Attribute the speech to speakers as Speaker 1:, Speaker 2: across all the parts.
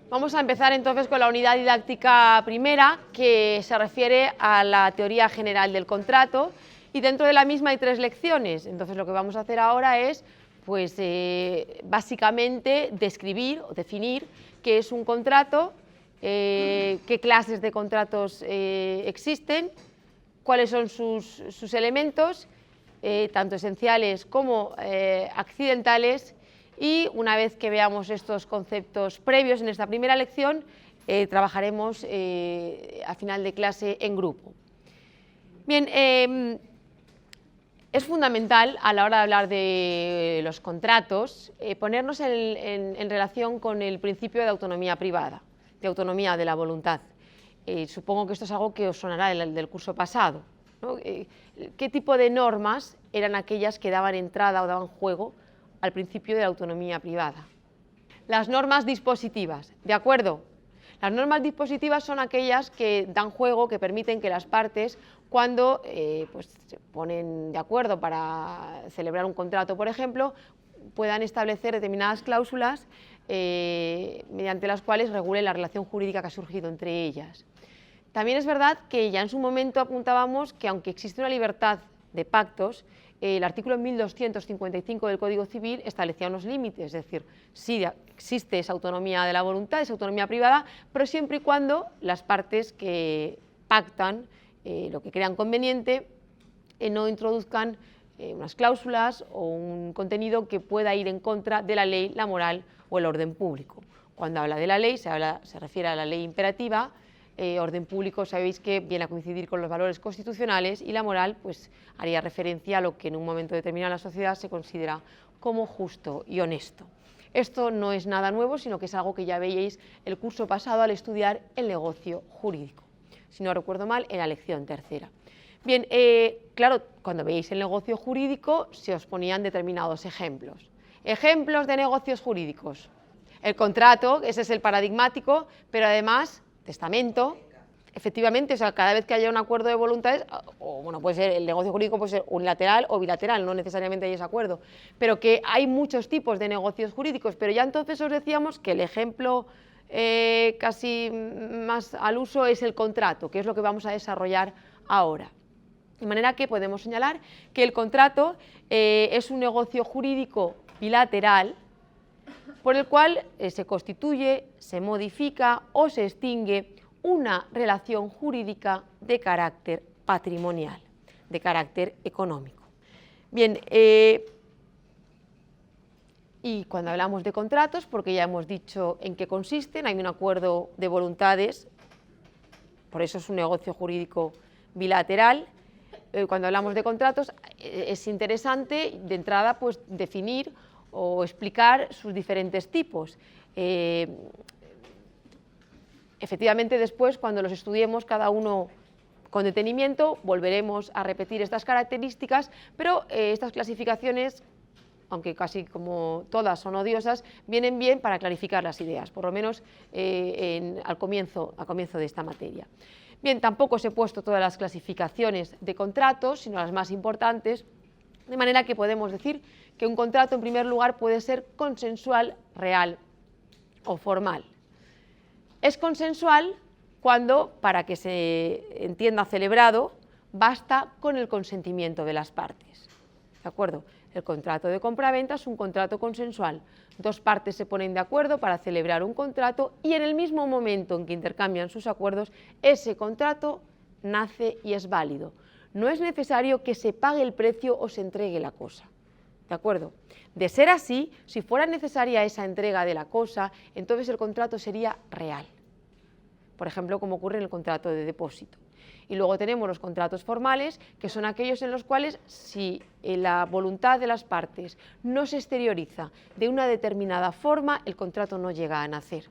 Speaker 1: Vamos a empezar entonces con la unidad didáctica primera, que se refiere a la teoría general del contrato, y dentro de la misma hay 3 lecciones. Entonces lo que vamos a hacer ahora es, pues, básicamente describir o definir qué es un contrato, qué clases de contratos existen, cuáles son sus elementos, tanto esenciales como accidentales. Y una vez que veamos estos conceptos previos en esta primera lección, trabajaremos a final de clase en grupo. Bien, es fundamental a la hora de hablar de los contratos ponernos en relación con el principio de autonomía privada, de autonomía de la voluntad. Supongo que esto es algo que os sonará del curso pasado, ¿no? ¿Qué tipo de normas eran aquellas que daban entrada o daban juego al principio de la autonomía privada? Las normas dispositivas, ¿de acuerdo? Las normas dispositivas son aquellas que dan juego, que permiten que las partes, cuando pues se ponen de acuerdo para celebrar un contrato, por ejemplo, puedan establecer determinadas cláusulas mediante las cuales regulen la relación jurídica que ha surgido entre ellas. También es verdad que ya en su momento apuntábamos que, aunque existe una libertad de pactos, el artículo 1255 del Código Civil establecía unos límites, es decir, sí existe esa autonomía de la voluntad, esa autonomía privada, pero siempre y cuando las partes que pactan lo que crean conveniente no introduzcan unas cláusulas o un contenido que pueda ir en contra de la ley, la moral o el orden público. Cuando habla de la ley se refiere a la ley imperativa. Orden público, sabéis que viene a coincidir con los valores constitucionales, y la moral pues haría referencia a lo que en un momento determinado en la sociedad se considera como justo y honesto. Esto no es nada nuevo, sino que es algo que ya veíais el curso pasado al estudiar el negocio jurídico, si no recuerdo mal, en la lección tercera. Bien, claro, cuando veíais el negocio jurídico se os ponían determinados ejemplos. Ejemplos de negocios jurídicos. El contrato, ese es el paradigmático, pero además testamento, efectivamente, o sea, cada vez que haya un acuerdo de voluntades, o bueno, puede ser el negocio jurídico, puede ser unilateral o bilateral, no necesariamente hay ese acuerdo, pero que hay muchos tipos de negocios jurídicos. Pero ya entonces os decíamos que el ejemplo casi más al uso es el contrato, que es lo que vamos a desarrollar ahora. De manera que podemos señalar que el contrato es un negocio jurídico bilateral, por el cual se constituye, se modifica o se extingue una relación jurídica de carácter patrimonial, de carácter económico. Bien, y cuando hablamos de contratos, porque ya hemos dicho en qué consisten, hay un acuerdo de voluntades, por eso es un negocio jurídico bilateral. Cuando hablamos de contratos es interesante de entrada pues definir o explicar sus diferentes tipos. Efectivamente, después, cuando los estudiemos cada uno con detenimiento, volveremos a repetir estas características, pero estas clasificaciones, aunque casi como todas son odiosas, vienen bien para clarificar las ideas, por lo menos al comienzo de esta materia. Bien, tampoco os he puesto todas las clasificaciones de contratos, sino las más importantes, de manera que podemos decir que un contrato, en primer lugar, puede ser consensual, real o formal. Es consensual cuando, para que se entienda celebrado, basta con el consentimiento de las partes. ¿De acuerdo? El contrato de compraventa es un contrato consensual. Dos partes se ponen de acuerdo para celebrar un contrato y en el mismo momento en que intercambian sus acuerdos, ese contrato nace y es válido. No es necesario que se pague el precio o se entregue la cosa. ¿De acuerdo? De ser así, si fuera necesaria esa entrega de la cosa, entonces el contrato sería real. Por ejemplo, como ocurre en el contrato de depósito. Y luego tenemos los contratos formales, que son aquellos en los cuales, si la voluntad de las partes no se exterioriza de una determinada forma, el contrato no llega a nacer.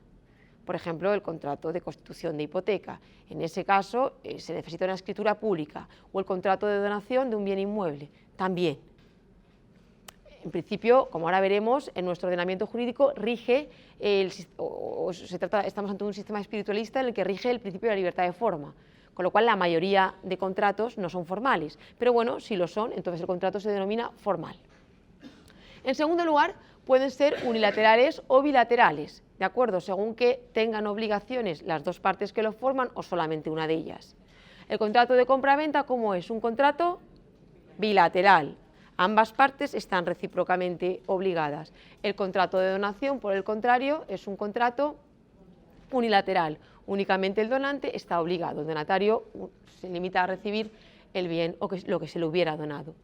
Speaker 1: Por ejemplo, el contrato de constitución de hipoteca. En ese caso, se necesita una escritura pública, o el contrato de donación de un bien inmueble, también. En principio, como ahora veremos, en nuestro ordenamiento jurídico rige, estamos ante un sistema espiritualista en el que rige el principio de la libertad de forma, con lo cual la mayoría de contratos no son formales, pero bueno, si lo son, entonces el contrato se denomina formal. En segundo lugar, pueden ser unilaterales o bilaterales, ¿de acuerdo?, según que tengan obligaciones las dos partes que lo forman o solamente una de ellas. El contrato de compra-venta, ¿cómo es? Un contrato bilateral. Ambas partes están recíprocamente obligadas. El contrato de donación, por el contrario, es un contrato unilateral. Únicamente el donante está obligado. El donatario se limita a recibir el bien o lo que se le hubiera donado.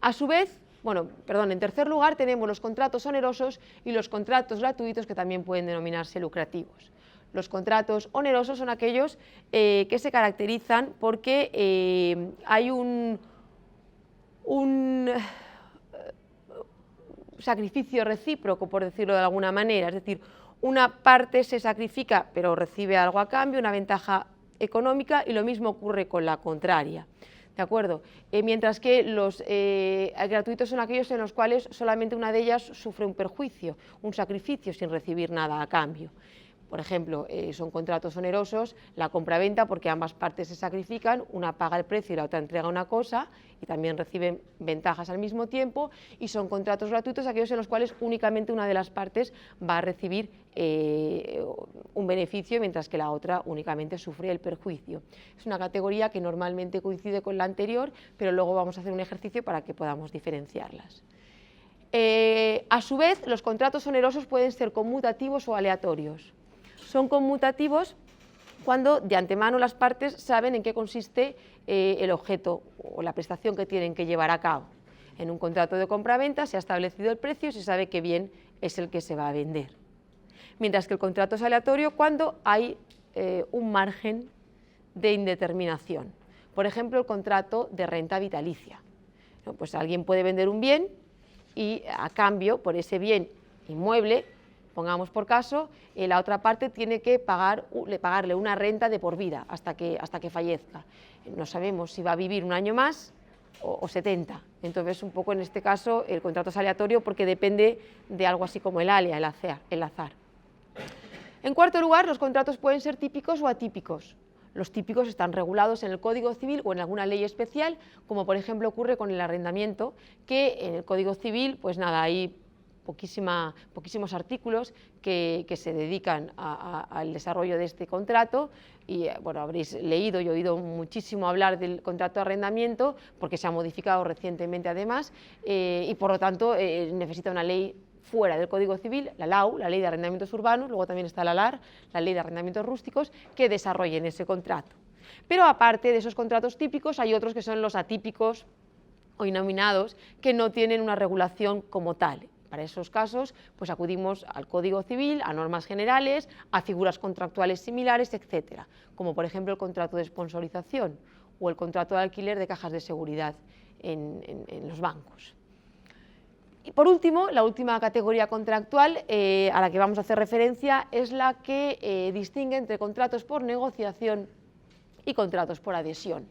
Speaker 1: A su vez, en tercer lugar tenemos los contratos onerosos y los contratos gratuitos, que también pueden denominarse lucrativos. Los contratos onerosos son aquellos que se caracterizan porque hay un sacrificio recíproco, por decirlo de alguna manera, es decir, una parte se sacrifica pero recibe algo a cambio, una ventaja económica, y lo mismo ocurre con la contraria, ¿de acuerdo? Mientras que los gratuitos son aquellos en los cuales solamente una de ellas sufre un perjuicio, un sacrificio sin recibir nada a cambio. Por ejemplo, son contratos onerosos la compraventa porque ambas partes se sacrifican, una paga el precio y la otra entrega una cosa y también reciben ventajas al mismo tiempo, y son contratos gratuitos aquellos en los cuales únicamente una de las partes va a recibir un beneficio mientras que la otra únicamente sufre el perjuicio. Es una categoría que normalmente coincide con la anterior, pero luego vamos a hacer un ejercicio para que podamos diferenciarlas. A su vez, los contratos onerosos pueden ser conmutativos o aleatorios. Son conmutativos cuando de antemano las partes saben en qué consiste el objeto o la prestación que tienen que llevar a cabo. En un contrato de compra-venta se ha establecido el precio y se sabe qué bien es el que se va a vender. Mientras que el contrato es aleatorio cuando hay un margen de indeterminación. Por ejemplo, el contrato de renta vitalicia. Pues alguien puede vender un bien y a cambio por ese bien inmueble, pongamos por caso, la otra parte tiene que pagarle una renta de por vida hasta que fallezca. No sabemos si va a vivir un año más o 70. Entonces, un poco en este caso, el contrato es aleatorio porque depende de algo así como el alea, el azar. En cuarto lugar, los contratos pueden ser típicos o atípicos. Los típicos están regulados en el Código Civil o en alguna ley especial, como por ejemplo ocurre con el arrendamiento, que en el Código Civil, pues nada, hay poquísimos artículos que se dedican al desarrollo de este contrato, y habréis leído y oído muchísimo hablar del contrato de arrendamiento porque se ha modificado recientemente además, y por lo tanto necesita una ley fuera del Código Civil, la LAU, la Ley de Arrendamientos Urbanos, luego también está la LAR, la Ley de Arrendamientos Rústicos, que desarrollen ese contrato. Pero aparte de esos contratos típicos hay otros que son los atípicos o innominados, que no tienen una regulación como tal. Para esos casos, pues acudimos al Código Civil, a normas generales, a figuras contractuales similares, etcétera, como por ejemplo el contrato de sponsorización o el contrato de alquiler de cajas de seguridad en los bancos. Y por último, la última categoría contractual a la que vamos a hacer referencia es la que distingue entre contratos por negociación y contratos por adhesión.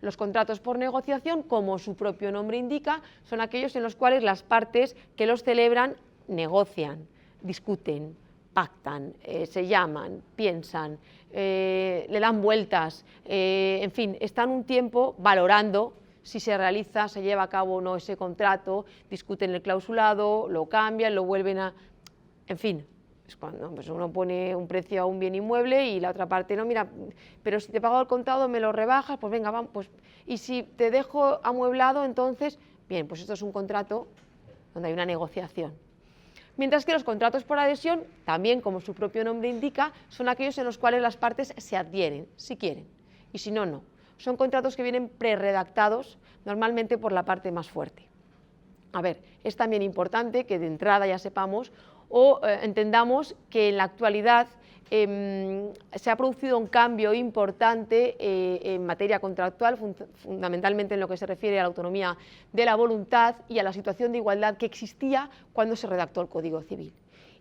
Speaker 1: Los contratos por negociación, como su propio nombre indica, son aquellos en los cuales las partes que los celebran negocian, discuten, pactan, se llaman, piensan, le dan vueltas, en fin, están un tiempo valorando si se realiza, se lleva a cabo o no ese contrato, discuten el clausulado, lo cambian, lo vuelven a... en fin. Es cuando pues uno pone un precio a un bien inmueble y la otra parte no, mira, pero si te pago al contado me lo rebajas, pues venga, vamos, pues, y si te dejo amueblado, entonces, bien, pues esto es un contrato donde hay una negociación. Mientras que los contratos por adhesión, también como su propio nombre indica, son aquellos en los cuales las partes se adhieren, si quieren, y si no, no. Son contratos que vienen preredactados, normalmente por la parte más fuerte. A ver, es también importante que de entrada ya sepamos o entendamos que en la actualidad se ha producido un cambio importante en materia contractual, fundamentalmente en lo que se refiere a la autonomía de la voluntad y a la situación de igualdad que existía cuando se redactó el Código Civil.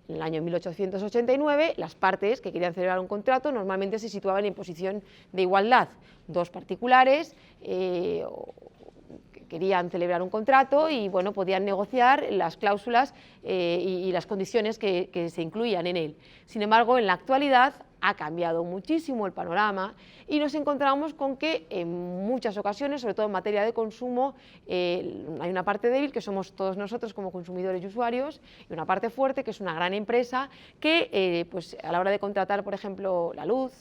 Speaker 1: En el año 1889, las partes que querían celebrar un contrato normalmente se situaban en posición de igualdad. Dos particulares querían celebrar un contrato y bueno, podían negociar las cláusulas y las condiciones que se incluían en él. Sin embargo, en la actualidad ha cambiado muchísimo el panorama y nos encontramos con que en muchas ocasiones, sobre todo en materia de consumo, hay una parte débil que somos todos nosotros como consumidores y usuarios y una parte fuerte que es una gran empresa que pues a la hora de contratar, por ejemplo, la luz,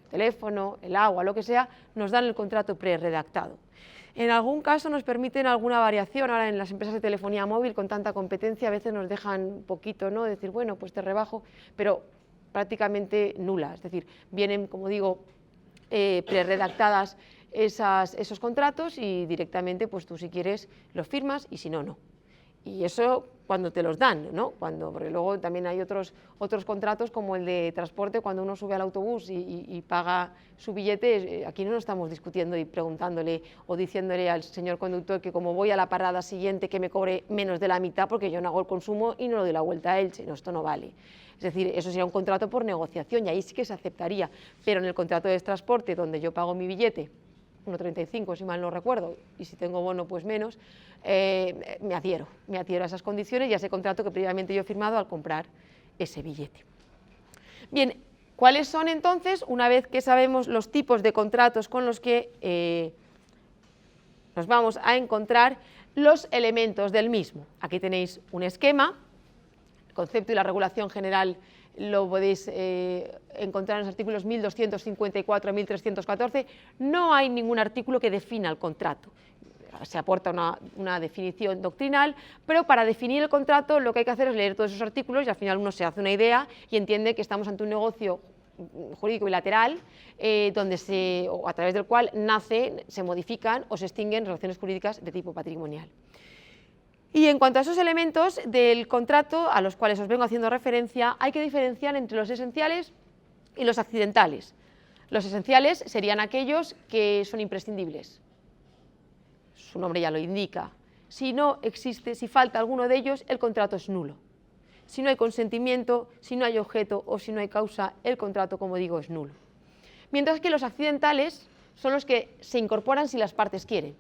Speaker 1: el teléfono, el agua, lo que sea, nos dan el contrato preredactado. En algún caso nos permiten alguna variación, ahora en las empresas de telefonía móvil con tanta competencia a veces nos dejan un poquito, ¿no? Decir, bueno, pues te rebajo, pero prácticamente nula, es decir, vienen, como digo, preredactadas esos contratos y directamente pues tú si quieres los firmas y si no, no. Y eso cuando te los dan, ¿no? Porque luego también hay otros contratos como el de transporte, cuando uno sube al autobús y paga su billete, aquí no nos estamos discutiendo y preguntándole o diciéndole al señor conductor que como voy a la parada siguiente que me cobre menos de la mitad porque yo no hago el consumo y no le doy la vuelta a Elche, no, esto no vale. Es decir, eso sería un contrato por negociación y ahí sí que se aceptaría, pero en el contrato de transporte donde yo pago mi billete, 1,35 si mal no recuerdo, y si tengo bono pues menos, me adhiero a esas condiciones y a ese contrato que previamente yo he firmado al comprar ese billete. Bien, ¿cuáles son entonces, una vez que sabemos los tipos de contratos con los que nos vamos a encontrar, los elementos del mismo? Aquí tenéis un esquema, el concepto y la regulación general lo podéis encontrar en los artículos 1254 a 1314, no hay ningún artículo que defina el contrato. Se aporta una definición doctrinal, pero para definir el contrato lo que hay que hacer es leer todos esos artículos y al final uno se hace una idea y entiende que estamos ante un negocio jurídico bilateral o a través del cual nacen, se modifican o se extinguen relaciones jurídicas de tipo patrimonial. Y en cuanto a esos elementos del contrato a los cuales os vengo haciendo referencia, hay que diferenciar entre los esenciales y los accidentales. Los esenciales serían aquellos que son imprescindibles. Su nombre ya lo indica. Si no existe, si falta alguno de ellos, el contrato es nulo. Si no hay consentimiento, si no hay objeto o si no hay causa, el contrato, como digo, es nulo. Mientras que los accidentales son los que se incorporan si las partes quieren.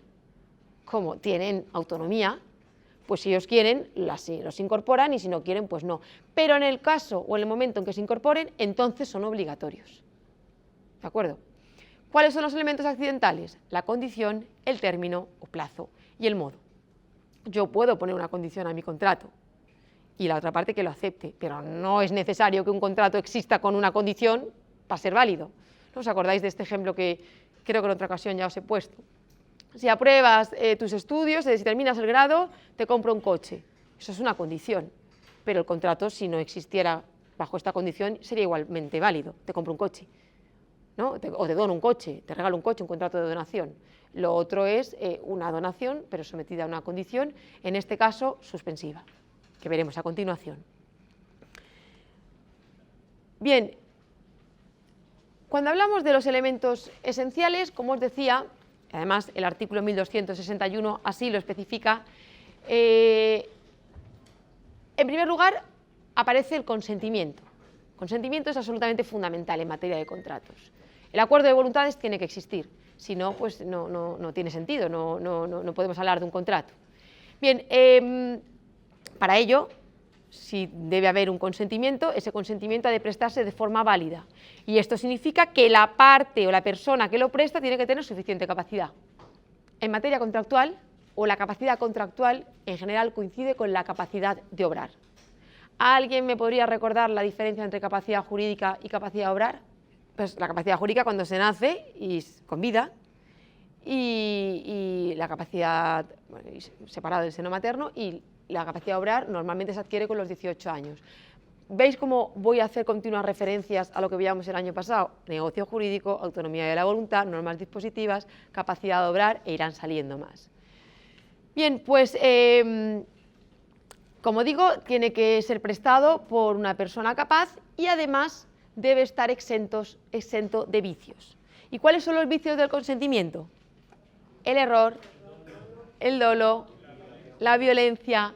Speaker 1: Como tienen autonomía, pues si ellos quieren, los incorporan y si no quieren, pues no. Pero en el caso o en el momento en que se incorporen, entonces son obligatorios. ¿De acuerdo? ¿Cuáles son los elementos accidentales? La condición, el término o plazo y el modo. Yo puedo poner una condición a mi contrato y la otra parte que lo acepte, pero no es necesario que un contrato exista con una condición para ser válido. ¿No os acordáis de este ejemplo que creo que en otra ocasión ya os he puesto? Si apruebas tus estudios, si terminas el grado, te compro un coche. Eso es una condición, pero el contrato, si no existiera bajo esta condición, sería igualmente válido. Te compro un coche, ¿no? O te dono un coche, te regalo un coche, un contrato de donación. Lo otro es una donación, pero sometida a una condición, en este caso suspensiva, que veremos a continuación. Bien, cuando hablamos de los elementos esenciales, como os decía, además el artículo 1261 así lo especifica, en primer lugar aparece el consentimiento. El consentimiento es absolutamente fundamental en materia de contratos. El acuerdo de voluntades tiene que existir, si no, pues no tiene sentido, no podemos hablar de un contrato. Bien, para ello, si debe haber un consentimiento, ese consentimiento ha de prestarse de forma válida. Y esto significa que la parte o la persona que lo presta tiene que tener suficiente capacidad. En materia contractual, o la capacidad contractual en general coincide con la capacidad de obrar. ¿Alguien me podría recordar la diferencia entre capacidad jurídica y capacidad de obrar? Pues la capacidad jurídica cuando se nace y con vida, y la capacidad separada del seno materno, y la capacidad de obrar normalmente se adquiere con los 18 años. ¿Veis cómo voy a hacer continuas referencias a lo que veíamos el año pasado? Negocio jurídico, autonomía de la voluntad, normas dispositivas, capacidad de obrar, e irán saliendo más. Bien, pues como digo, tiene que ser prestado por una persona capaz y además debe estar exento de vicios. ¿Y cuáles son los vicios del consentimiento? El error, el dolo, la violencia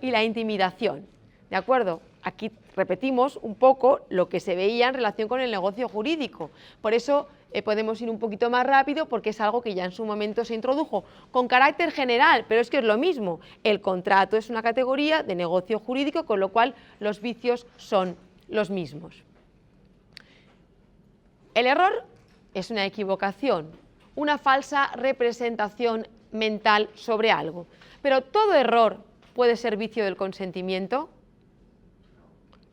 Speaker 1: y la intimidación. ¿De acuerdo? Aquí repetimos un poco lo que se veía en relación con el negocio jurídico. Por eso podemos ir un poquito más rápido, porque es algo que ya en su momento se introdujo con carácter general, pero es que es lo mismo. El contrato es una categoría de negocio jurídico, con lo cual los vicios son los mismos. El error es una equivocación, una falsa representación mental sobre algo. Pero ¿todo error puede ser vicio del consentimiento?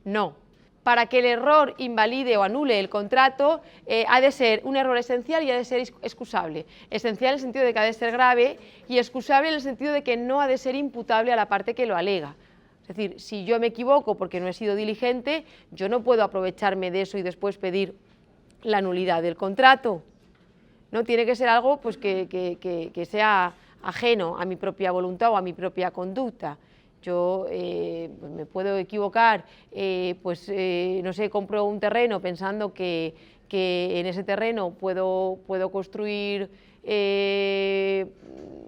Speaker 1: No. Para que el error invalide o anule el contrato, ha de ser un error esencial y ha de ser excusable. Esencial en el sentido de que ha de ser grave, y excusable en el sentido de que no ha de ser imputable a la parte que lo alega. Es decir, si yo me equivoco porque no he sido diligente, yo no puedo aprovecharme de eso y después pedir la nulidad del contrato. No tiene que ser algo pues, que sea ajeno a mi propia voluntad o a mi propia conducta. Yo me puedo equivocar, no sé, compro un terreno pensando que en ese terreno puedo construir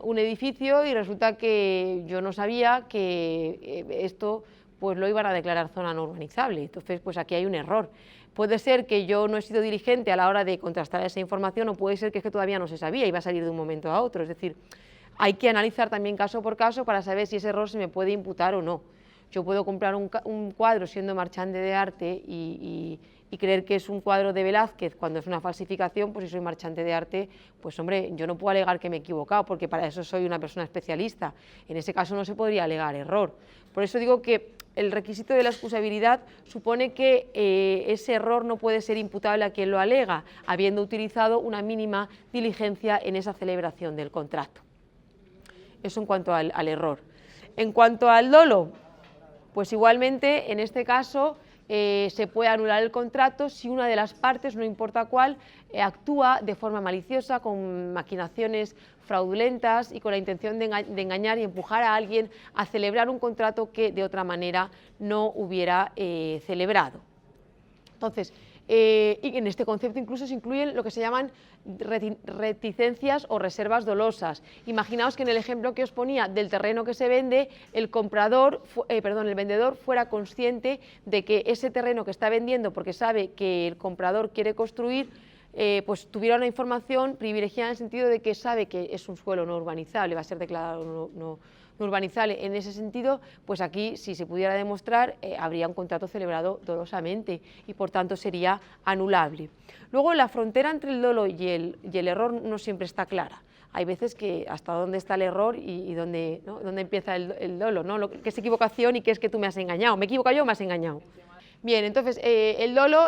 Speaker 1: un edificio, y resulta que yo no sabía que esto pues lo iban a declarar zona no urbanizable. Entonces, pues aquí hay un error. Puede ser que yo no he sido diligente a la hora de contrastar esa información, o puede ser que es que todavía no se sabía y va a salir de un momento a otro. Es decir, hay que analizar también caso por caso para saber si ese error se me puede imputar o no. Yo puedo comprar un cuadro siendo marchante de arte y creer que es un cuadro de Velázquez cuando es una falsificación. Pues si soy marchante de arte, pues hombre, yo no puedo alegar que me he equivocado, porque para eso soy una persona especialista. En ese caso no se podría alegar error. Por eso digo que el requisito de la excusabilidad supone que ese error no puede ser imputable a quien lo alega, habiendo utilizado una mínima diligencia en esa celebración del contrato. Eso en cuanto al error. En cuanto al dolo, pues igualmente en este caso se puede anular el contrato si una de las partes, no importa cuál, actúa de forma maliciosa, con maquinaciones fraudulentas y con la intención de engañar y empujar a alguien a celebrar un contrato que de otra manera no hubiera celebrado. Entonces, y en este concepto incluso se incluyen lo que se llaman reticencias o reservas dolosas. Imaginaos que en el ejemplo que os ponía del terreno que se vende, el vendedor fuera consciente de que ese terreno que está vendiendo, porque sabe que el comprador quiere construir, pues tuviera una información privilegiada en el sentido de que sabe que es un suelo no urbanizable, va a ser declarado no urbanizable. En ese sentido, pues aquí, si se pudiera demostrar, habría un contrato celebrado dolosamente y por tanto sería anulable. Luego, la frontera entre el dolo y el error no siempre está clara. Hay veces que hasta dónde está el error y dónde empieza el dolo, ¿no? ¿Qué es equivocación y qué es que tú me has engañado? ¿Me he equivocado yo o me has engañado? Bien, entonces el dolo,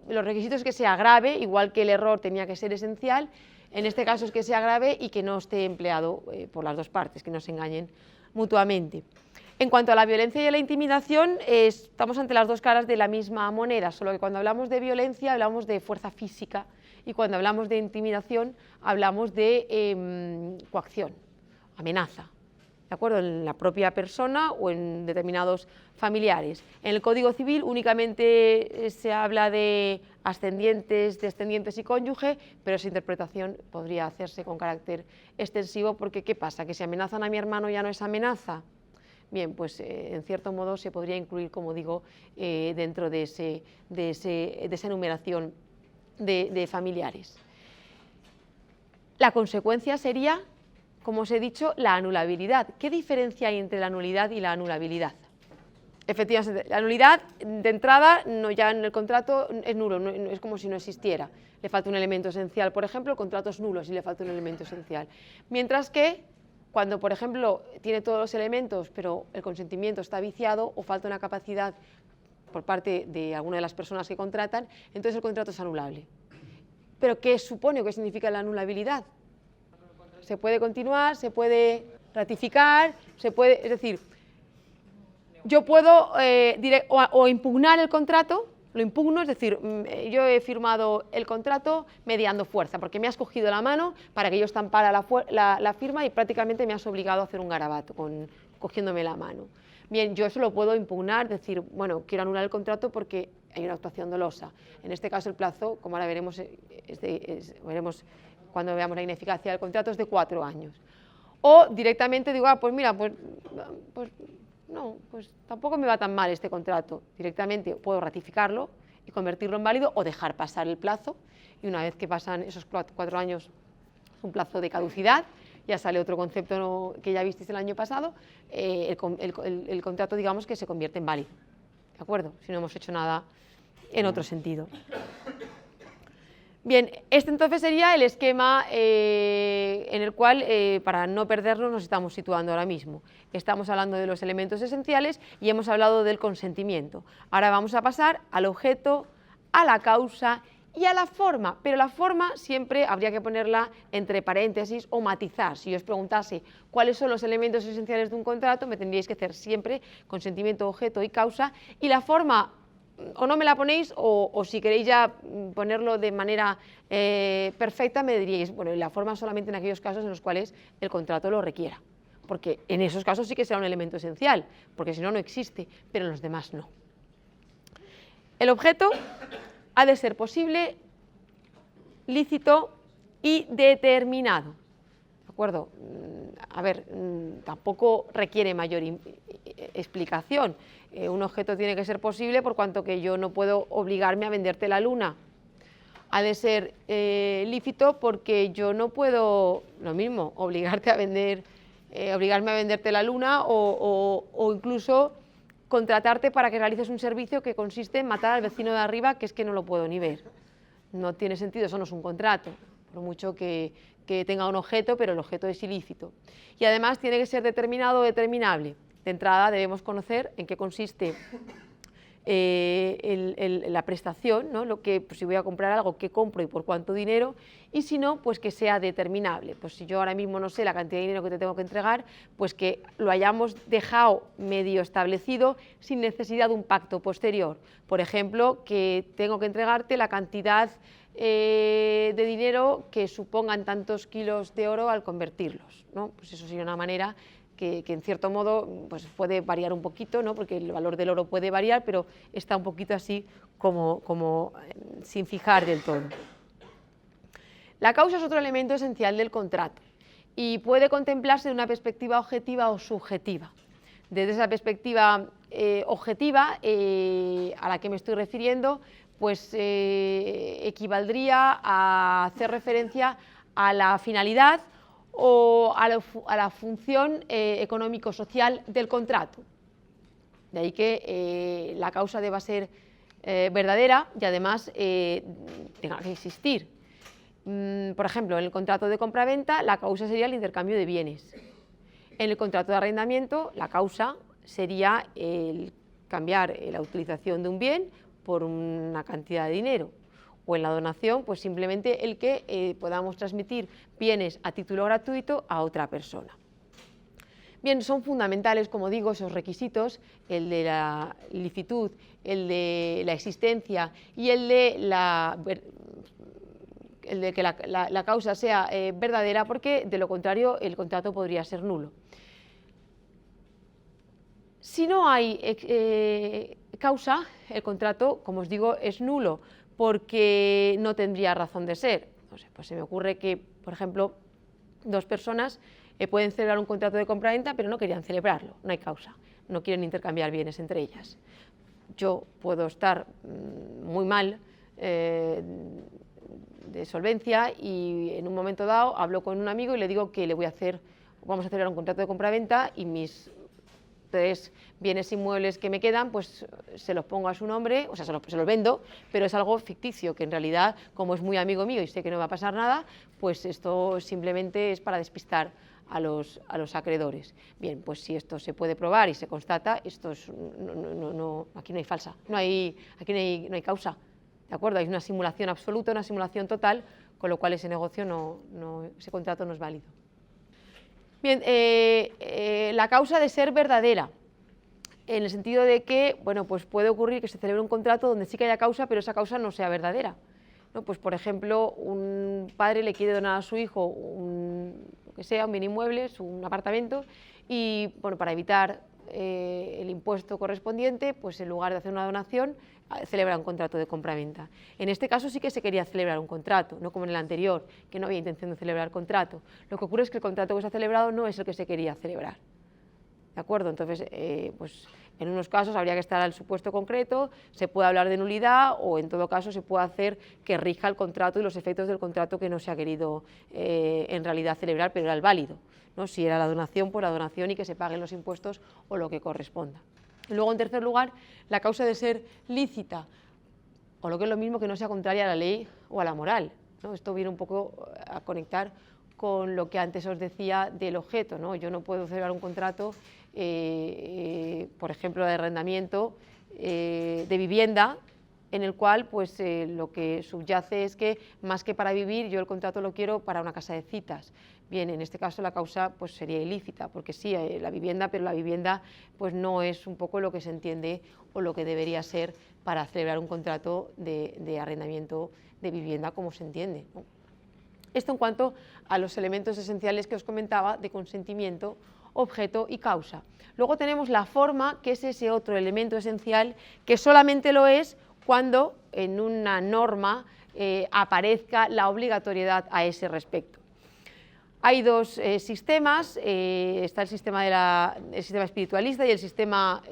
Speaker 1: los requisitos es que sea grave, igual que el error tenía que ser esencial. En este caso es que sea grave y que no esté empleado por las dos partes, que no se engañen mutuamente. En cuanto a la violencia y a la intimidación, estamos ante las dos caras de la misma moneda, solo que cuando hablamos de violencia hablamos de fuerza física, y cuando hablamos de intimidación hablamos de coacción, amenaza, ¿de acuerdo? En la propia persona o en determinados familiares. En el Código Civil únicamente se habla de ascendientes, descendientes y cónyuge, pero esa interpretación podría hacerse con carácter extensivo, porque ¿qué pasa? ¿Que si amenazan a mi hermano ya no es amenaza? Bien, pues en cierto modo se podría incluir, como digo, dentro de esa enumeración de familiares. La consecuencia sería, como os he dicho, la anulabilidad. ¿Qué diferencia hay entre la nulidad y la anulabilidad? Efectivamente, la nulidad de entrada, ya en el contrato es nulo, es como si no existiera. Le falta un elemento esencial, por ejemplo, el contrato es nulo si le falta un elemento esencial. Mientras que cuando, por ejemplo, tiene todos los elementos, pero el consentimiento está viciado o falta una capacidad por parte de alguna de las personas que contratan, entonces el contrato es anulable. ¿Pero qué supone o qué significa la anulabilidad? Se puede continuar, se puede ratificar, es decir, yo puedo o impugnar el contrato, lo impugno, es decir, yo he firmado el contrato mediando fuerza, porque me has cogido la mano para que yo estampara la firma y prácticamente me has obligado a hacer un garabato cogiéndome la mano. Bien, yo eso lo puedo impugnar, decir, bueno, quiero anular el contrato porque hay una actuación dolosa. En este caso el plazo, como ahora veremos, veremos cuando veamos la ineficacia del contrato, es de 4 años. O directamente digo, pues mira, pues no, pues tampoco me va tan mal este contrato, directamente puedo ratificarlo y convertirlo en válido o dejar pasar el plazo, y una vez que pasan esos 4 años, un plazo de caducidad, ya sale otro concepto que ya visteis el año pasado, el contrato, digamos, que se convierte en válido, ¿de acuerdo? Si no hemos hecho nada en otro sentido. Bien, este entonces sería el esquema en el cual, para no perdernos, nos estamos situando ahora mismo. Estamos hablando de los elementos esenciales y hemos hablado del consentimiento. Ahora vamos a pasar al objeto, a la causa y a la forma, pero la forma siempre habría que ponerla entre paréntesis o matizar. Si yo os preguntase cuáles son los elementos esenciales de un contrato, me tendríais que hacer siempre consentimiento, objeto y causa, y la forma o no me la ponéis, o si queréis ya ponerlo de manera perfecta, me diríais, bueno, y la forma solamente en aquellos casos en los cuales el contrato lo requiera, porque en esos casos sí que será un elemento esencial, porque si no, no existe, pero en los demás no. El objeto ha de ser posible, lícito y determinado, ¿de acuerdo? A ver, tampoco requiere mayor explicación. Un objeto tiene que ser posible por cuanto que yo no puedo obligarme a venderte la luna. Ha de ser lícito porque yo no puedo, lo mismo, obligarme a venderte la luna o incluso contratarte para que realices un servicio que consiste en matar al vecino de arriba, que es que no lo puedo ni ver. No tiene sentido, eso no es un contrato, por mucho que tenga un objeto, pero el objeto es ilícito. Y además tiene que ser determinado o determinable. De entrada debemos conocer en qué consiste la prestación, ¿no? Lo que, pues, si voy a comprar algo, qué compro y por cuánto dinero, y si no, pues que sea determinable. Pues si yo ahora mismo no sé la cantidad de dinero que te tengo que entregar, pues que lo hayamos dejado medio establecido sin necesidad de un pacto posterior. Por ejemplo, que tengo que entregarte la cantidad de dinero que supongan tantos kilos de oro al convertirlos, ¿no? Pues eso sería una manera que en cierto modo pues puede variar un poquito, ¿no? Porque el valor del oro puede variar, pero está un poquito así como sin fijar del todo. La causa es otro elemento esencial del contrato y puede contemplarse de una perspectiva objetiva o subjetiva. Desde esa perspectiva objetiva a la que me estoy refiriendo, pues equivaldría a hacer referencia a la finalidad o a la función económico-social del contrato. De ahí que la causa deba ser verdadera y además tenga que existir. Por ejemplo, en el contrato de compraventa la causa sería el intercambio de bienes. En el contrato de arrendamiento la causa sería el cambiar la utilización de un bien por una cantidad de dinero. O en la donación, pues simplemente el que podamos transmitir bienes a título gratuito a otra persona. Bien, son fundamentales, como digo, esos requisitos, el de la licitud, el de la existencia y el de que la causa sea verdadera, porque de lo contrario el contrato podría ser nulo. Si no hay causa, el contrato, como os digo, es nulo, porque no tendría razón de ser. No sé, pues se me ocurre que, por ejemplo, dos personas pueden celebrar un contrato de compraventa, pero no querían celebrarlo, no hay causa, no quieren intercambiar bienes entre ellas. Yo puedo estar muy mal de solvencia y en un momento dado hablo con un amigo y le digo que vamos a celebrar un contrato de compraventa y mis 3 bienes inmuebles que me quedan, pues se los pongo a su nombre, o sea, se los vendo, pero es algo ficticio, que en realidad, como es muy amigo mío y sé que no va a pasar nada, pues esto simplemente es para despistar a los acreedores. Bien, pues si esto se puede probar y se constata, esto es, aquí no hay falsa, aquí no hay causa, ¿de acuerdo? Hay una simulación absoluta, una simulación total, con lo cual ese negocio ese contrato no es válido. Bien, la causa de ser verdadera, en el sentido de que, bueno, pues puede ocurrir que se celebre un contrato donde sí que haya causa, pero esa causa no sea verdadera, ¿no? Pues, por ejemplo, un padre le quiere donar a su hijo un bien inmueble, un apartamento, y, bueno, para evitar el impuesto correspondiente, pues en lugar de hacer una donación, celebra un contrato de compraventa. En este caso sí que se quería celebrar un contrato, no como en el anterior, que no había intención de celebrar contrato. Lo que ocurre es que el contrato que se ha celebrado no es el que se quería celebrar. ¿de acuerdo? Entonces, pues en unos casos habría que estar al supuesto concreto, se puede hablar de nulidad o en todo caso se puede hacer que rija el contrato y los efectos del contrato que no se ha querido en realidad celebrar, pero era el válido, ¿no? Si era la donación, pues la donación y que se paguen los impuestos o lo que corresponda. Y luego, en tercer lugar, la causa de ser lícita, o lo que es lo mismo, que no sea contraria a la ley o a la moral, ¿no? Esto viene un poco a conectar con lo que antes os decía del objeto, ¿no? Yo no puedo celebrar un contrato, por ejemplo, de arrendamiento de vivienda, en el cual pues, lo que subyace es que más que para vivir, yo el contrato lo quiero para una casa de citas. Bien, en este caso la causa pues, sería ilícita, porque sí, la vivienda, pero la vivienda pues, no es un poco lo que se entiende o lo que debería ser para celebrar un contrato de arrendamiento de vivienda como se entiende, ¿no? Esto en cuanto a los elementos esenciales que os comentaba de consentimiento, objeto y causa. Luego tenemos la forma, que es ese otro elemento esencial que solamente lo es cuando en una norma aparezca la obligatoriedad a ese respecto. Hay dos sistemas, está el sistema espiritualista y el sistema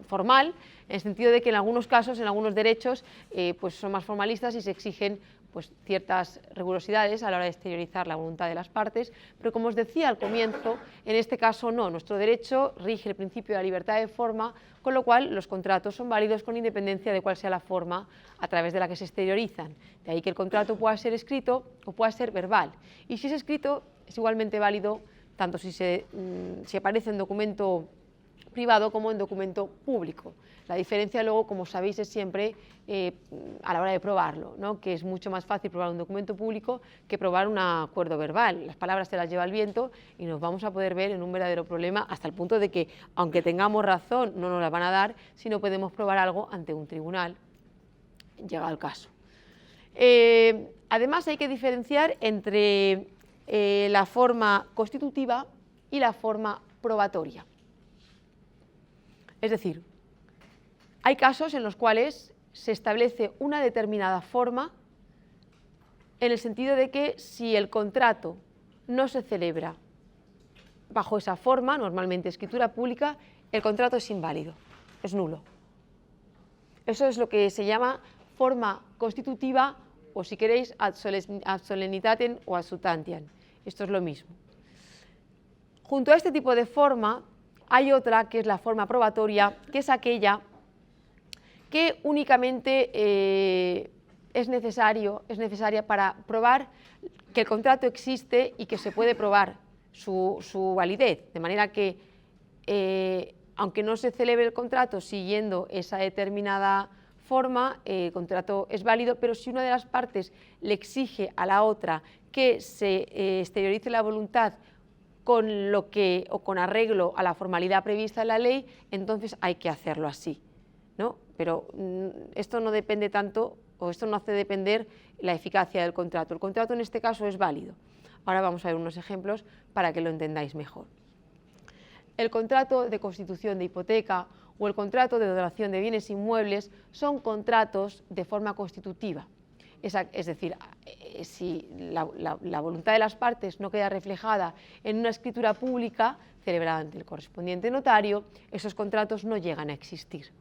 Speaker 1: formal, en el sentido de que en algunos casos, en algunos derechos, pues son más formalistas y se exigen pues, ciertas rigurosidades a la hora de exteriorizar la voluntad de las partes, pero como os decía al comienzo, en este caso no, nuestro derecho rige el principio de la libertad de forma, con lo cual los contratos son válidos con independencia de cuál sea la forma a través de la que se exteriorizan. De ahí que el contrato pueda ser escrito o pueda ser verbal. Y si es escrito, es igualmente válido tanto si aparece en documento privado como en documento público. La diferencia luego, como sabéis, es siempre a la hora de probarlo, ¿no? Que es mucho más fácil probar un documento público que probar un acuerdo verbal. Las palabras se las lleva el viento y nos vamos a poder ver en un verdadero problema hasta el punto de que, aunque tengamos razón, no nos la van a dar si no podemos probar algo ante un tribunal, llegado el caso. Además, hay que diferenciar entre la forma constitutiva y la forma probatoria. Es decir, hay casos en los cuales se establece una determinada forma en el sentido de que si el contrato no se celebra bajo esa forma, normalmente escritura pública, el contrato es inválido, es nulo. Eso es lo que se llama forma constitutiva o, si queréis, ad solemnitatem o ad substantiam. Esto es lo mismo. Junto a este tipo de forma hay otra que es la forma probatoria, que es aquella que únicamente es necesaria para probar que el contrato existe y que se puede probar su validez, de manera que aunque no se celebre el contrato siguiendo esa determinada forma, el contrato es válido, pero si una de las partes le exige a la otra que se exteriorice la voluntad con lo que o con arreglo a la formalidad prevista en la ley, entonces hay que hacerlo así, ¿no? Pero esto no depende tanto, o esto no hace depender la eficacia del contrato. El contrato en este caso es válido. Ahora vamos a ver unos ejemplos para que lo entendáis mejor. El contrato de constitución de hipoteca o el contrato de donación de bienes inmuebles son contratos de forma constitutiva. Es decir, si la voluntad de las partes no queda reflejada en una escritura pública celebrada ante el correspondiente notario, esos contratos no llegan a existir.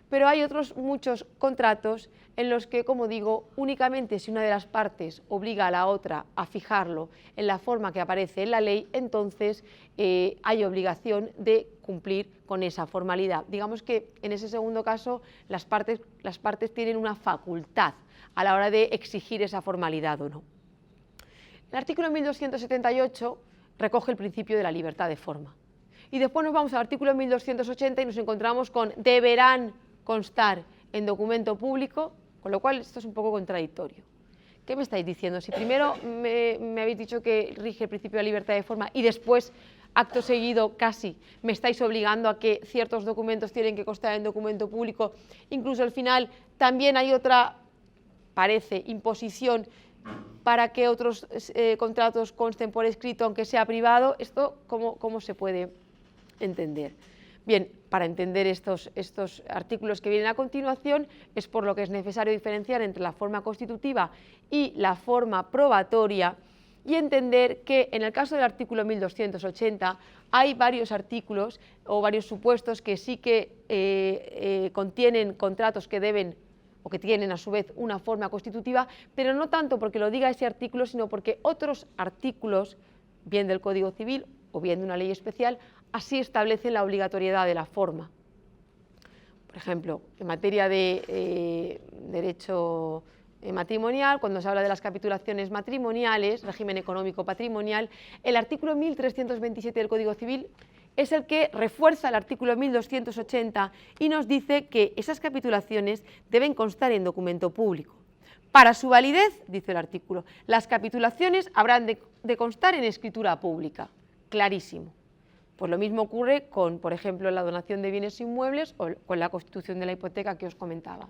Speaker 1: Pero hay otros muchos contratos en los que, como digo, únicamente si una de las partes obliga a la otra a fijarlo en la forma que aparece en la ley, entonces hay obligación de cumplir con esa formalidad. Digamos que en ese segundo caso las partes tienen una facultad a la hora de exigir esa formalidad o no. El artículo 1278 recoge el principio de la libertad de forma. Y después nos vamos al artículo 1280 y nos encontramos con deberán constar en documento público, con lo cual esto es un poco contradictorio. ¿Qué me estáis diciendo? Si primero me habéis dicho que rige el principio de la libertad de forma y después, acto seguido, casi me estáis obligando a que ciertos documentos tienen que constar en documento público, incluso al final también hay otra, parece, imposición para que otros contratos consten por escrito, aunque sea privado. ¿Esto cómo se puede entender? Bien, para entender estos artículos que vienen a continuación, es por lo que es necesario diferenciar entre la forma constitutiva y la forma probatoria, y entender que en el caso del artículo 1280 hay varios artículos o varios supuestos que sí que contienen contratos que deben o que tienen a su vez una forma constitutiva, pero no tanto porque lo diga ese artículo, sino porque otros artículos, bien del Código Civil o bien de una ley especial, así establecen la obligatoriedad de la forma. Por ejemplo, en materia de derecho matrimonial, cuando se habla de las capitulaciones matrimoniales, régimen económico patrimonial, el artículo 1327 del Código Civil es el que refuerza el artículo 1280 y nos dice que esas capitulaciones deben constar en documento público. Para su validez, dice el artículo, las capitulaciones habrán de constar en escritura pública. Clarísimo. Pues lo mismo ocurre con, por ejemplo, la donación de bienes inmuebles o con la constitución de la hipoteca que os comentaba.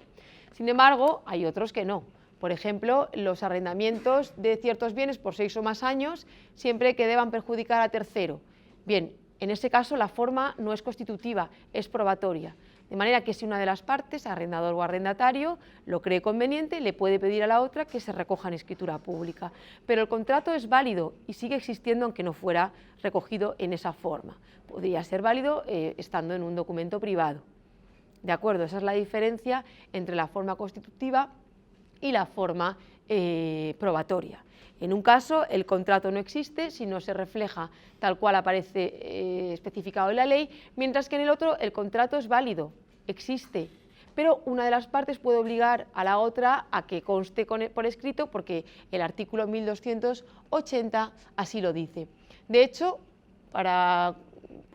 Speaker 1: Sin embargo, hay otros que no. Por ejemplo, los arrendamientos de ciertos bienes por 6 o más años, siempre que deban perjudicar a tercero. Bien, en ese caso la forma no es constitutiva, es probatoria. De manera que si una de las partes, arrendador o arrendatario, lo cree conveniente, le puede pedir a la otra que se recoja en escritura pública. Pero el contrato es válido y sigue existiendo aunque no fuera recogido en esa forma. Podría ser válido estando en un documento privado. ¿De acuerdo? Esa es la diferencia entre la forma constitutiva y la forma probatoria. En un caso, el contrato no existe si no se refleja tal cual aparece especificado en la ley, mientras que en el otro el contrato es válido, existe, pero una de las partes puede obligar a la otra a que conste por escrito porque el artículo 1280 así lo dice. De hecho, para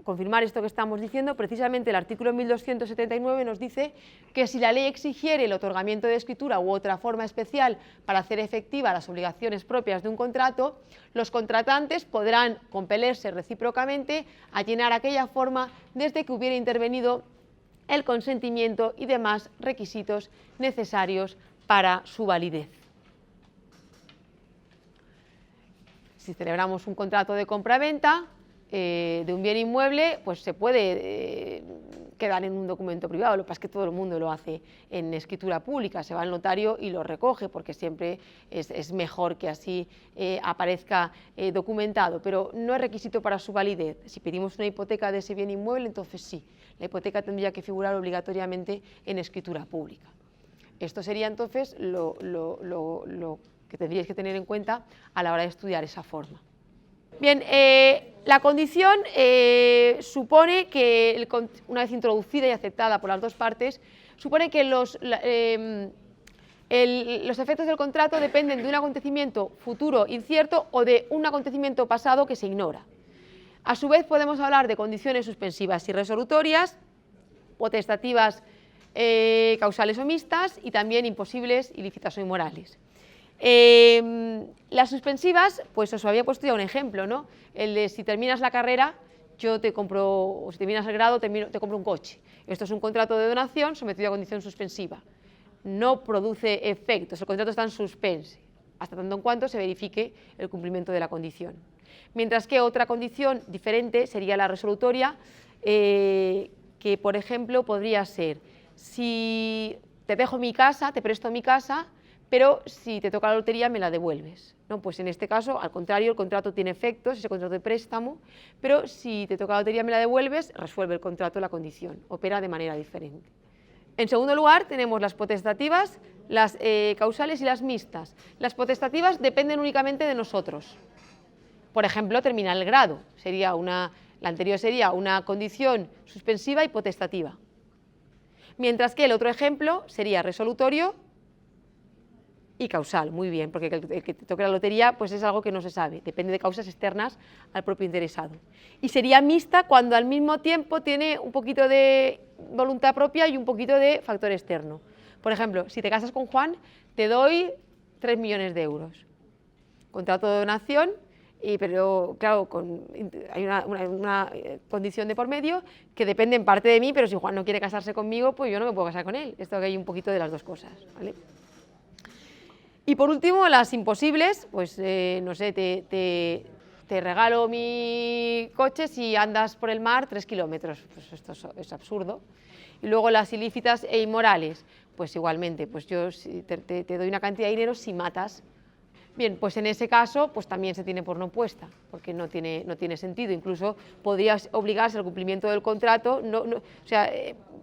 Speaker 1: confirmar esto que estamos diciendo, precisamente el artículo 1279 nos dice que si la ley exigiere el otorgamiento de escritura u otra forma especial para hacer efectiva las obligaciones propias de un contrato, los contratantes podrán compelerse recíprocamente a llenar aquella forma desde que hubiera intervenido el consentimiento y demás requisitos necesarios para su validez. Si celebramos un contrato de compraventa de un bien inmueble, pues se puede quedar en un documento privado. Lo que pasa es que todo el mundo lo hace en escritura pública, se va al notario y lo recoge, porque siempre es mejor que así aparezca documentado, pero no es requisito para su validez. Si pedimos una hipoteca de ese bien inmueble, entonces sí, la hipoteca tendría que figurar obligatoriamente en escritura pública. Esto sería entonces lo que tendríais que tener en cuenta a la hora de estudiar esa forma. Bien, la condición supone que, una vez introducida y aceptada por las dos partes, supone que los efectos del contrato dependen de un acontecimiento futuro incierto o de un acontecimiento pasado que se ignora. A su vez podemos hablar de condiciones suspensivas y resolutorias, potestativas, causales o mixtas y también imposibles, ilícitas o inmorales. Las suspensivas, pues os había puesto ya un ejemplo, ¿no? El de si terminas la carrera, yo te compro, o si terminas el grado, te compro un coche. Esto es un contrato de donación sometido a condición suspensiva. No produce efectos, el contrato está en suspense, hasta tanto en cuanto se verifique el cumplimiento de la condición. Mientras que otra condición diferente sería la resolutoria, que por ejemplo podría ser, si te dejo mi casa, te presto mi casa, pero si te toca la lotería me la devuelves, ¿no? Pues en este caso, al contrario, el contrato tiene efectos, ese contrato de préstamo, pero si te toca la lotería me la devuelves, resuelve el contrato la condición, opera de manera diferente. En segundo lugar, tenemos las potestativas, las causales y las mixtas. Las potestativas dependen únicamente de nosotros. Por ejemplo, terminar el grado, la anterior sería una condición suspensiva y potestativa. Mientras que el otro ejemplo sería resolutorio y causal, muy bien, porque el que te toque la lotería pues es algo que no se sabe, depende de causas externas al propio interesado. Y sería mixta cuando al mismo tiempo tiene un poquito de voluntad propia y un poquito de factor externo. Por ejemplo, si te casas con Juan, te doy 3 millones de euros. Contrato de donación, pero claro, hay una condición de por medio que depende en parte de mí, pero si Juan no quiere casarse conmigo, pues yo no me puedo casar con él. Esto que hay un poquito de las dos cosas, ¿vale? Y por último, las imposibles, pues no sé, te regalo mi coche si andas por el mar 3 kilómetros, pues esto es absurdo. Y luego las ilícitas e inmorales, pues igualmente, pues yo te doy una cantidad de dinero si matas. Bien, pues en ese caso pues también se tiene por no puesta, porque no tiene sentido. Incluso podrías obligarse al cumplimiento del contrato. O sea,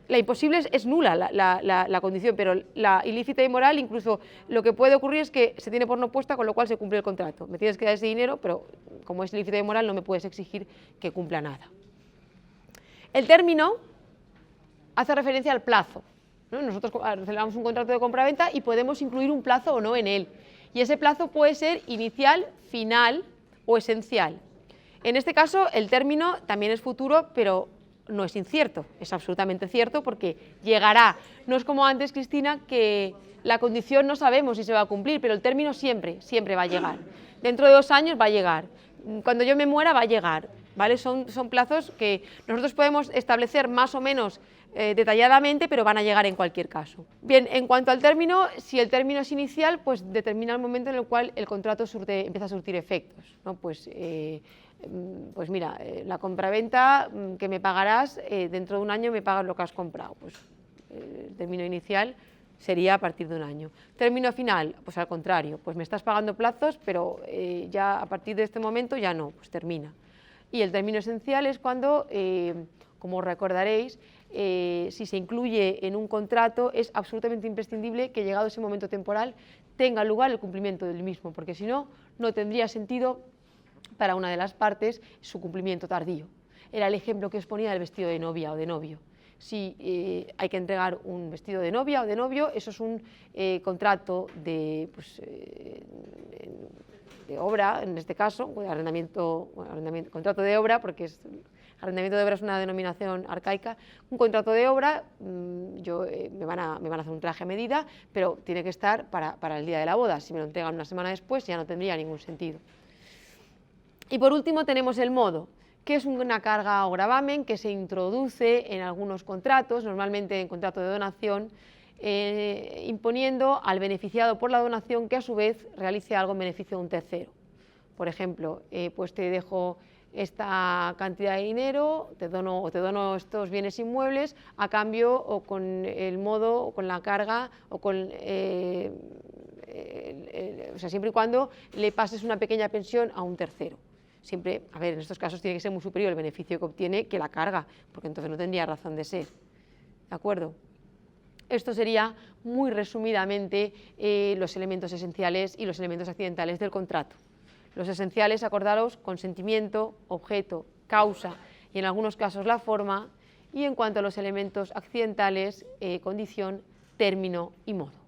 Speaker 1: la imposible es nula la condición, pero la ilícita y moral, incluso lo que puede ocurrir es que se tiene por no puesta, con lo cual se cumple el contrato. Me tienes que dar ese dinero, pero como es ilícita y moral no me puedes exigir que cumpla nada. El término hace referencia al plazo, ¿no? Nosotros celebramos un contrato de compraventa y podemos incluir un plazo o no en él. Y ese plazo puede ser inicial, final o esencial. En este caso, el término también es futuro, pero no es incierto, es absolutamente cierto porque llegará. No es como antes, Cristina, que la condición no sabemos si se va a cumplir, pero el término siempre va a llegar. Dentro de 2 años va a llegar. Cuando yo me muera va a llegar, ¿vale? Son plazos que nosotros podemos establecer más o menos detalladamente, pero van a llegar en cualquier caso. Bien, en cuanto al término, si el término es inicial, pues determina el momento en el cual el contrato empieza a surtir efectos, ¿no? Pues mira, la compraventa que me pagarás, dentro de 1 año me pagas lo que has comprado. Pues el término inicial sería a partir de 1 año. Término final, pues al contrario, pues me estás pagando plazos, pero ya a partir de este momento ya no, pues termina. Y el término esencial es cuando, como recordaréis, si se incluye en un contrato es absolutamente imprescindible que llegado ese momento temporal tenga lugar el cumplimiento del mismo, porque si no, no tendría sentido para una de las partes su cumplimiento tardío. Era el ejemplo que os ponía del vestido de novia o de novio. Si hay que entregar un vestido de novia o de novio, eso es un contrato de obra, en este caso, contrato de obra, porque arrendamiento de obra es una denominación arcaica. Un contrato de obra, me van a hacer un traje a medida, pero tiene que estar para el día de la boda. Si me lo entregan 1 semana después ya no tendría ningún sentido. Y por último tenemos el modo, que es una carga o gravamen que se introduce en algunos contratos, normalmente en contrato de donación, imponiendo al beneficiado por la donación que a su vez realice algo en beneficio de un tercero. Por ejemplo, pues te dejo esta cantidad de dinero, te dono estos bienes inmuebles a cambio o con el modo o con la carga o con o sea, siempre y cuando le pases una pequeña pensión a un tercero. Siempre, a ver, en estos casos tiene que ser muy superior el beneficio que obtiene que la carga, porque entonces no tendría razón de ser. ¿De acuerdo? Esto sería muy resumidamente los elementos esenciales y los elementos accidentales del contrato. Los esenciales, acordaros, consentimiento, objeto, causa y en algunos casos la forma, y en cuanto a los elementos accidentales, condición, término y modo.